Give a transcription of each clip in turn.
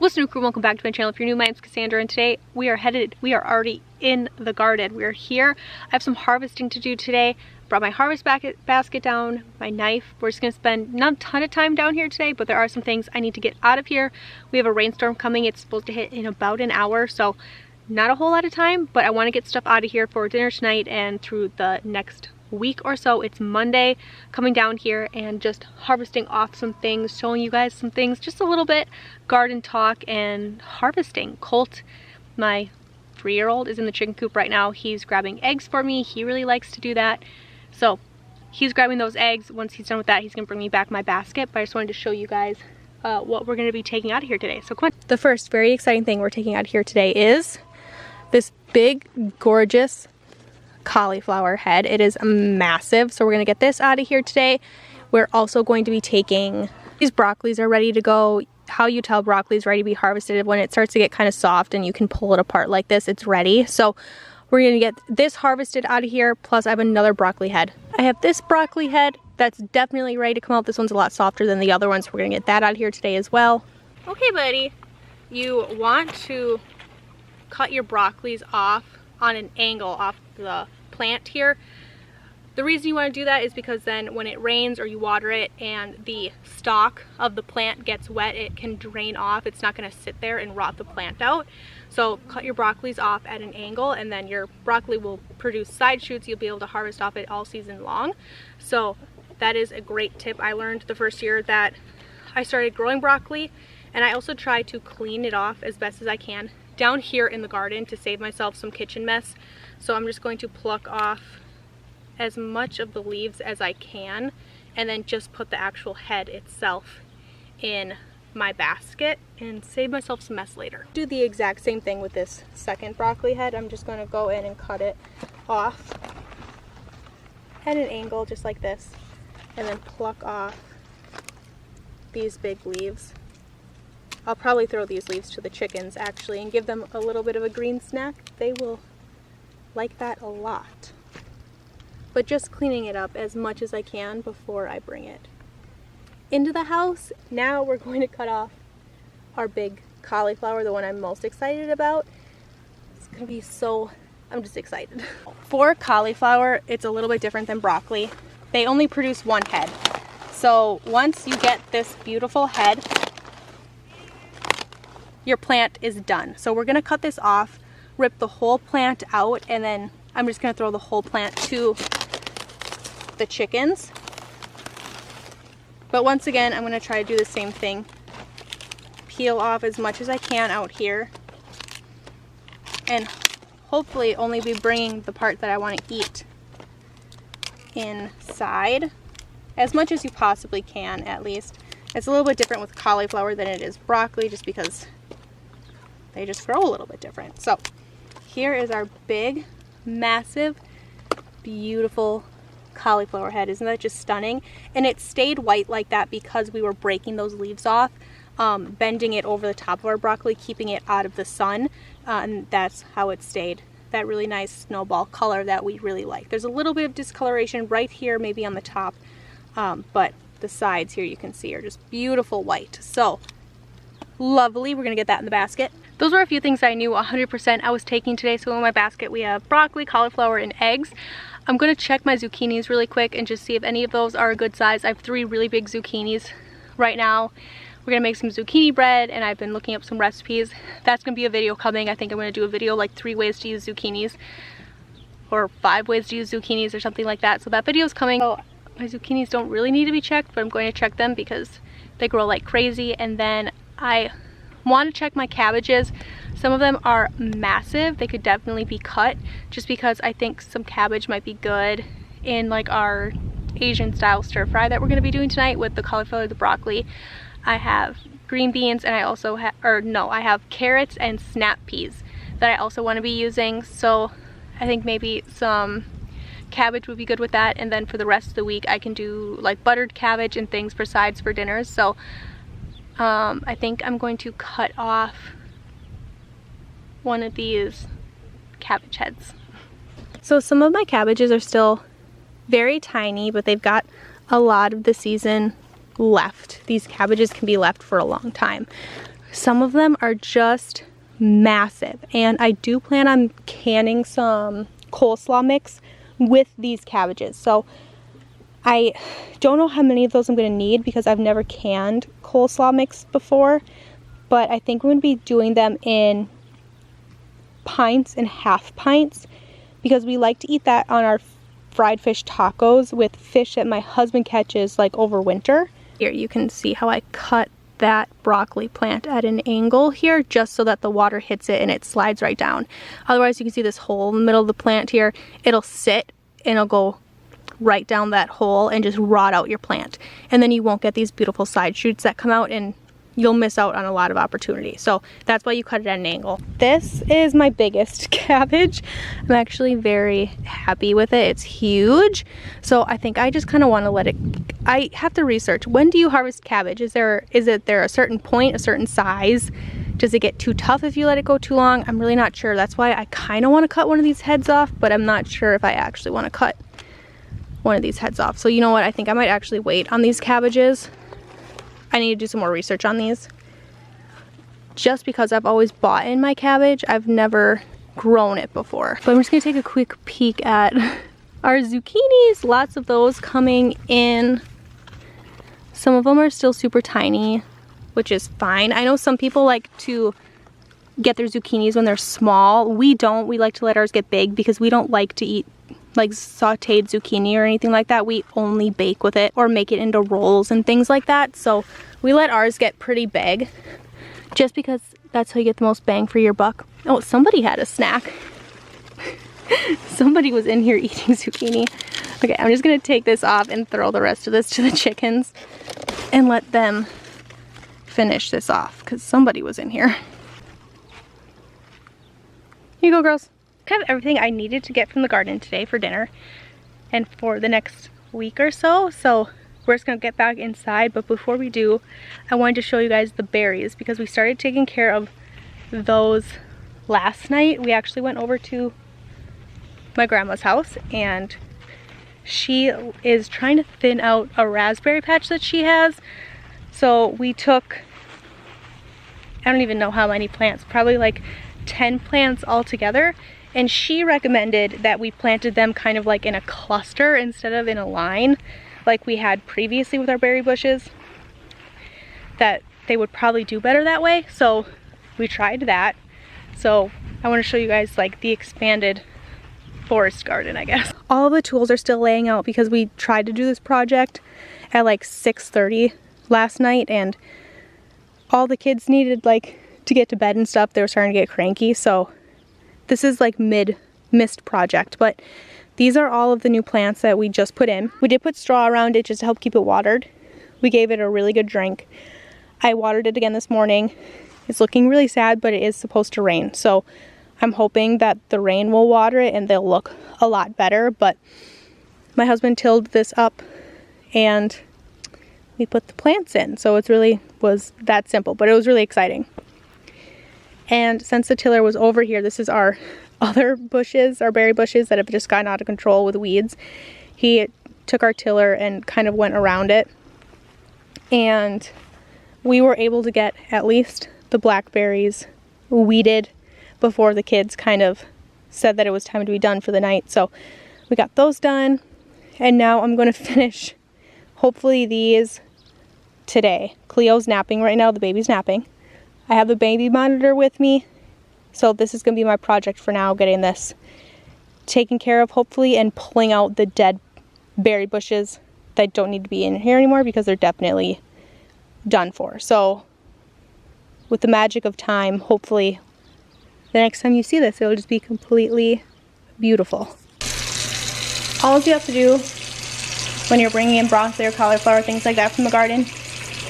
What's new, crew? Welcome back to my channel. If you're new, my name's Cassandra, and today we are already in the garden. We're here. I have some harvesting to do today. Brought my harvest basket down, my knife. We're just gonna spend not a ton of time down here today, but there are some things I need to get out of here. We have a rainstorm coming. It's supposed to hit in about an hour, so not a whole lot of time, but I want to get stuff out of here for dinner tonight and through the next week or so. It's Monday, coming down here and just harvesting off some things, showing you guys some things, just a little bit garden talk and harvesting. Colt, my 3-year-old, is in the chicken coop right now. He's grabbing eggs for me. He really likes to do that, so he's grabbing those eggs. Once he's done with that, he's gonna bring me back my basket, but I just wanted to show you guys what we're gonna be taking out of here today. So come on. The first very exciting thing we're taking out of here today is this big, gorgeous cauliflower head. It is massive, so we're gonna get this out of here today. We're also going to be taking, these broccolis are ready to go. How you tell broccoli is ready to be harvested, when it starts to get kind of soft and you can pull it apart like this, it's ready. So we're gonna get this harvested out of here, plus I have another broccoli head. I have this broccoli head that's definitely ready to come out. This one's a lot softer than the other one, so we're gonna get that out of here today as well. Okay, buddy, you want to cut your broccolis off on an angle off the plant here. The reason you want to do that is because then when it rains or you water it and the stalk of the plant gets wet, it can drain off. It's not going to sit there and rot the plant out. So cut your broccolis off at an angle, and then your broccoli will produce side shoots. You'll be able to harvest off it all season long. So that is a great tip I learned the first year that I started growing broccoli, and I also try to clean it off as best as I can down here in the garden to save myself some kitchen mess. So I'm just going to pluck off as much of the leaves as I can and then just put the actual head itself in my basket and save myself some mess later. Do the exact same thing with this second broccoli head. I'm just going to go in and cut it off at an angle just like this, and then pluck off these big leaves. I'll probably throw these leaves to the chickens actually and give them a little bit of a green snack. They will like that a lot. But just cleaning it up as much as I can before I bring it into the house. Now we're going to cut off our big cauliflower, the one I'm most excited about. It's gonna be so, I'm just excited. For cauliflower, it's a little bit different than broccoli. They only produce one head. So once you get this beautiful head, your plant is done. So we're gonna cut this off, rip the whole plant out, and then I'm just gonna throw the whole plant to the chickens. But once again, I'm gonna try to do the same thing. Peel off as much as I can out here, and hopefully only be bringing the part that I wanna eat inside, as much as you possibly can, at least. It's a little bit different with cauliflower than it is broccoli, just because they just grow a little bit different. So here is our big, massive, beautiful cauliflower head. Isn't that just stunning? And it stayed white like that because we were breaking those leaves off, bending it over the top of our broccoli, keeping it out of the sun, and that's how it stayed that really nice snowball color that we really like. There's a little bit of discoloration right here, maybe on the top, but the sides here you can see are just beautiful white. So lovely. We're gonna get that in the basket. Those were a few things I knew 100% I was taking today. So in my basket we have broccoli, cauliflower, and eggs. I'm gonna check my zucchinis really quick and just see if any of those are a good size. I have 3 really big zucchinis right now. We're gonna make some zucchini bread, and I've been looking up some recipes. That's gonna be a video coming. I think I'm gonna do a video like 3 ways to use zucchinis, or 5 ways to use zucchinis, or something like that. So that video is coming. So my zucchinis don't really need to be checked, but I'm going to check them because they grow like crazy. And then I want to check my cabbages. Some of them are massive. They could definitely be cut, just because I think some cabbage might be good in like our Asian style stir fry that we're going to be doing tonight with the cauliflower, the broccoli. I have green beans, and I also have, I have carrots and snap peas that I also want to be using. So I think maybe some cabbage would be good with that. And then for the rest of the week I can do like buttered cabbage and things for sides for dinners. So I think I'm going to cut off one of these cabbage heads. So some of my cabbages are still very tiny, but they've got a lot of the season left. These cabbages can be left for a long time. Some of them are just massive, and I do plan on canning some coleslaw mix with these cabbages. So I don't know how many of those I'm going to need because I've never canned coleslaw mix before, but I think we're going to be doing them in pints and half pints because we like to eat that on our fried fish tacos with fish that my husband catches like over winter. Here you can see how I cut that broccoli plant at an angle here just so that the water hits it and it slides right down. Otherwise you can see this hole in the middle of the plant here. It'll sit and it'll go right down that hole and just rot out your plant. And then you won't get these beautiful side shoots that come out and you'll miss out on a lot of opportunity. So that's why you cut it at an angle. This is my biggest cabbage. I'm actually very happy with it. It's huge. So I think I just kind of want to let it, I have to research. When do you harvest cabbage? Is there a certain point, a certain size? Does it get too tough if you let it go too long? I'm really not sure. That's why I kind of want to cut one of these heads off, but I'm not sure if I actually want to cut one of these heads off. So you know what? I think I might actually wait on these cabbages. I need to do some more research on these. Just because I've always bought in my cabbage, I've never grown it before. But I'm just gonna take a quick peek at our zucchinis. Lots of those coming in. Some of them are still super tiny, which is fine. I know some people like to get their zucchinis when they're small. We don't. We like to let ours get big because we don't like to eat like sauteed zucchini or anything like that. We only bake with it or make it into rolls and things like that. So we let ours get pretty big just because that's how you get the most bang for your buck. Oh, somebody had a snack. Somebody was in here eating zucchini. Okay, I'm just gonna take this off and throw the rest of this to the chickens and let them finish this off because somebody was in here. Here you go, girls. Kind of everything I needed to get from the garden today for dinner and for the next week or so. So we're just gonna get back inside, but before we do, I wanted to show you guys the berries because we started taking care of those last night. We actually went over to my grandma's house and she is trying to thin out a raspberry patch that she has. So we took, I don't even know how many plants, probably like 10 plants altogether. And she recommended that we planted them kind of like in a cluster instead of in a line like we had previously with our berry bushes, that they would probably do better that way. So we tried that. So I want to show you guys like the expanded forest garden, I guess. All the tools are still laying out because we tried to do this project at like 6:30 last night and all the kids needed like to get to bed and stuff. They were starting to get cranky. So this is like mid-missed project, but these are all of the new plants that we just put in. We did put straw around it just to help keep it watered. We gave it a really good drink. I watered it again this morning. It's looking really sad, but it is supposed to rain. So I'm hoping that the rain will water it and they'll look a lot better. But my husband tilled this up and we put the plants in. So it really was that simple, but it was really exciting. And since the tiller was over here, this is our other bushes, our berry bushes that have just gotten out of control with weeds. He took our tiller and kind of went around it. And we were able to get at least the blackberries weeded before the kids kind of said that it was time to be done for the night. So we got those done. And now I'm going to finish, hopefully, these today. Cleo's napping right now. The baby's napping. I have the baby monitor with me, so this is going to be my project for now, getting this taken care of hopefully and pulling out the dead berry bushes that don't need to be in here anymore because they're definitely done for. So with the magic of time, hopefully the next time you see this, it'll just be completely beautiful. All you have to do when you're bringing in broccoli or cauliflower, things like that from the garden,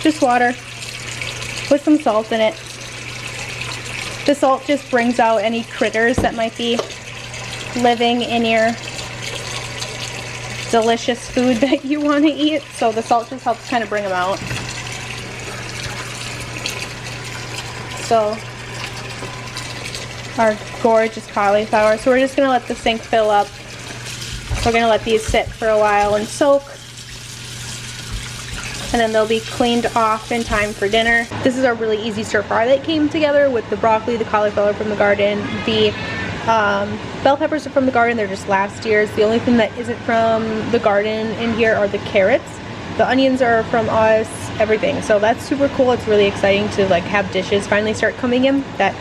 just water, put some salt in it. The salt just brings out any critters that might be living in your delicious food that you want to eat. So the salt just helps kind of bring them out. So our gorgeous cauliflower. So we're just going to let the sink fill up. We're going to let these sit for a while and soak. and then they'll be cleaned off in time for dinner. This is a really easy stir fry that came together with the broccoli, the cauliflower from the garden, the bell peppers are from the garden, they're just last year's. The only thing that isn't from the garden in here are the carrots. The onions are from us, everything. So that's super cool. It's really exciting to like have dishes finally start coming in that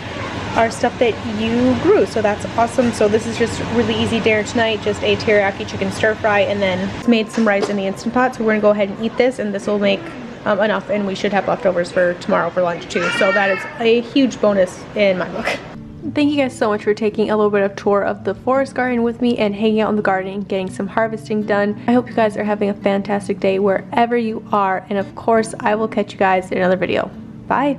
are stuff that you grew, so that's awesome. So this is just really easy dinner tonight, just a teriyaki chicken stir fry, and then made some rice in the Instant Pot. So we're gonna go ahead and eat this, and this will make enough, and we should have leftovers for tomorrow for lunch too. So that is a huge bonus in my book. Thank you guys so much for taking a little bit of tour of the forest garden with me and hanging out in the garden, getting some harvesting done. I hope you guys are having a fantastic day wherever you are, and of course I will catch you guys in another video. Bye.